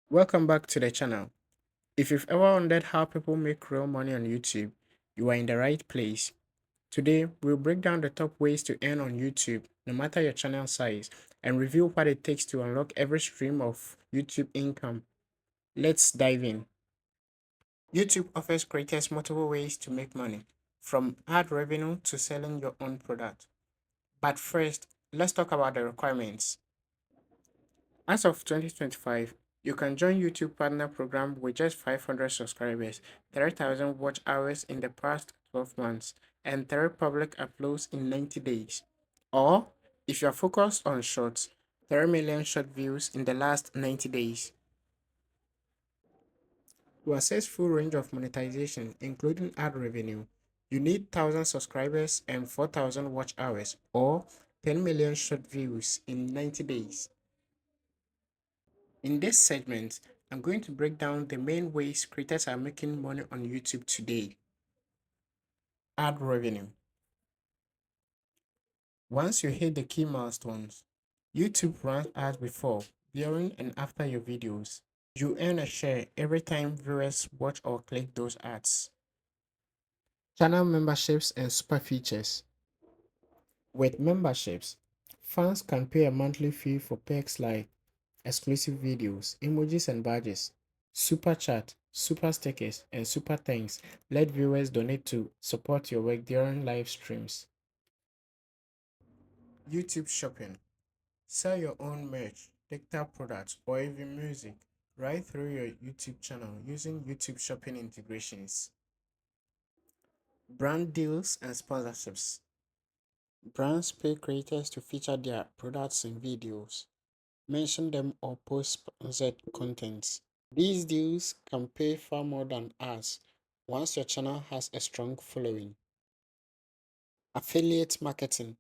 Welcome back to the channel. If you've ever wondered how people make real money on YouTube, you are in the right place. Today, we'll break down the top ways to earn on YouTube, no matter your channel size, and review what it takes to unlock every stream of YouTube income. Let's dive in. YouTube offers creators multiple ways to make money, from ad revenue to selling your own product. But first, let's talk about the requirements. As of 2025, you can join YouTube Partner Program with just 500 subscribers, 30,000 watch hours in the past 12 months, and 3 public uploads in 90 days. Or, if you're focused on shorts, 3 million short views in the last 90 days. To access full range of monetization, including ad revenue, you need 1,000 subscribers and 4,000 watch hours, or 10 million short views in 90 days. In this segment, I'm going to break down the main ways creators are making money on YouTube today. Ad revenue. Once you hit the key milestones, YouTube runs ads before, during, and after your videos. You earn a share every time viewers watch or click those ads. Channel memberships and super features. With memberships, fans can pay a monthly fee for perks like exclusive videos, emojis, and badges. Super chat, super stickers, and super thanks let viewers donate to support your work during live streams. YouTube shopping. Sell your own merch, digital products, or even music right through your YouTube channel using YouTube shopping integrations. Brand deals and sponsorships. Brands pay creators to feature their products in videos, mention them, or post sponsored content. These deals can pay far more than ads once your channel has a strong following. Affiliate marketing.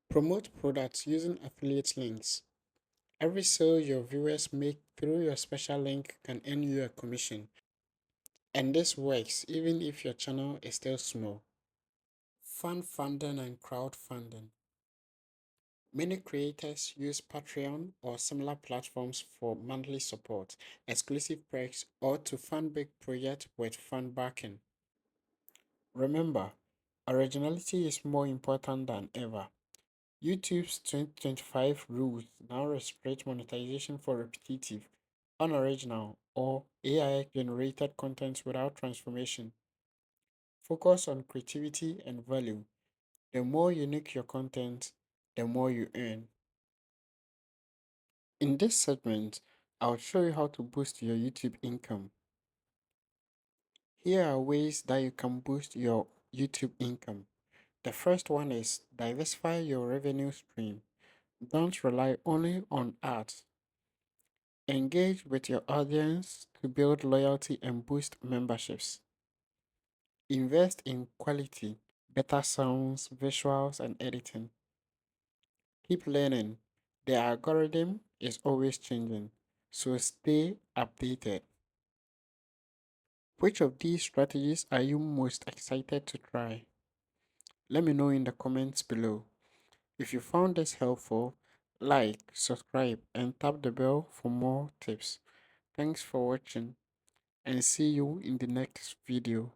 Promote products using affiliate links. Every sale your viewers make through your special link can earn you a commission. And this works even if your channel is still small. Fan funding and crowdfunding. Many creators use Patreon or similar platforms for monthly support, exclusive perks, or to fund big projects with fan backing. Remember, originality is more important than ever. YouTube's 2025 rules now restrict monetization for repetitive, unoriginal, or AI generated content without transformation. Focus on creativity and value. The more unique your content, the more you earn. In this segment, I'll show you how to boost your YouTube income. Here are ways that you can boost your YouTube income. The first one is diversify your revenue stream. Don't rely only on ads. Engage with your audience to build loyalty and boost memberships. Invest in quality, better sounds, visuals, and editing. Keep learning. The algorithm is always changing, so stay updated. Which of these strategies are you most excited to try? Let me know in the comments below. If you found this helpful, like, subscribe, and tap the bell for more tips. Thanks for watching, and see you in the next video.